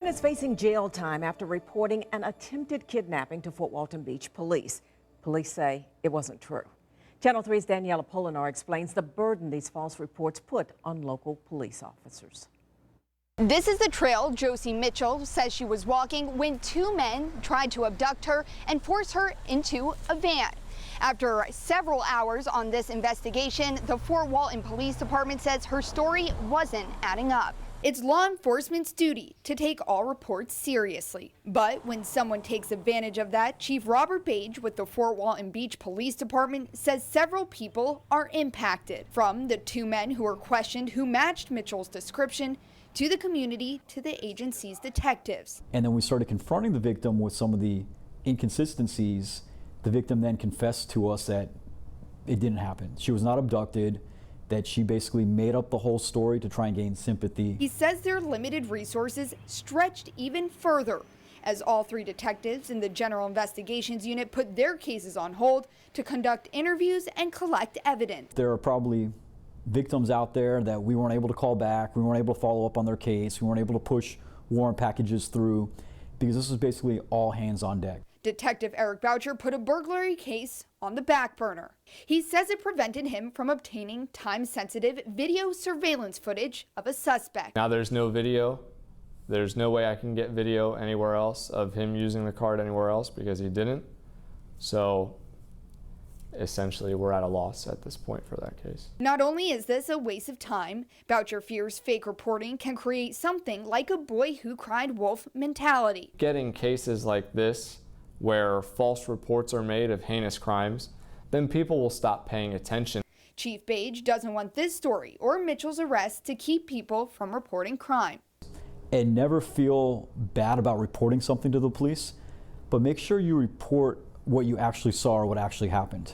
Is facing jail time after reporting an attempted kidnapping to Fort Walton Beach police. Police say it wasn't true. Channel 3's Daniela Polinar explains the burden these false reports put on local police officers. This is the trail Geosie Mitchell says she was walking when two men tried to abduct her and force her into a van. After several hours on this investigation, the Fort Walton Police Department says her story wasn't adding up. It's law enforcement's duty to take all reports seriously. But when someone takes advantage of that, Chief Robert Page with the Fort Walton Beach Police Department says several people are impacted. From the two men who were questioned who matched Mitchell's description, to the community, to the agency's detectives. And then we started confronting the victim with some of the inconsistencies. The victim then confessed to us that it didn't happen. She was not abducted, that she basically made up the whole story to try and gain sympathy. He says their limited resources stretched even further as all three detectives in the General Investigations Unit put their cases on hold to conduct interviews and collect evidence. There are probably victims out there that we weren't able to call back, we weren't able to follow up on their case, we weren't able to push warrant packages through, because this is basically all hands on deck. Detective Eric Boucher put a burglary case on the back burner. He says it prevented him from obtaining time-sensitive video surveillance footage of a suspect. Now there's no video. There's no way I can get video anywhere else of him using the card anywhere else because he didn't. So essentially we're at a loss at this point for that case. Not only is this a waste of time, Boucher fears fake reporting can create something like a boy who cried wolf mentality. Getting cases like this where false reports are made of heinous crimes, then people will stop paying attention. Chief Page doesn't want this story or Mitchell's arrest to keep people from reporting crime. And never feel bad about reporting something to the police, but make sure you report what you actually saw or what actually happened.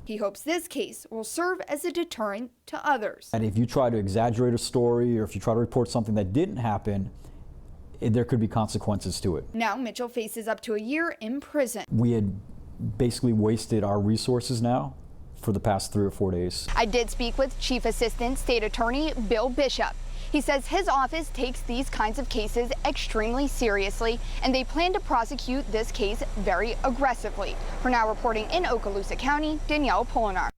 He hopes this case will serve as a deterrent to others. And if you try to exaggerate a story or if you try to report something that didn't happen, there could be consequences to it. Now Mitchell faces up to a year in prison. We had basically wasted our resources now for the past 3 or 4 days. I did speak with Chief Assistant State Attorney Bill Bishop. He says his office takes these kinds of cases extremely seriously, and they plan to prosecute this case very aggressively. For now, reporting in Okaloosa County, Danielle Polinar.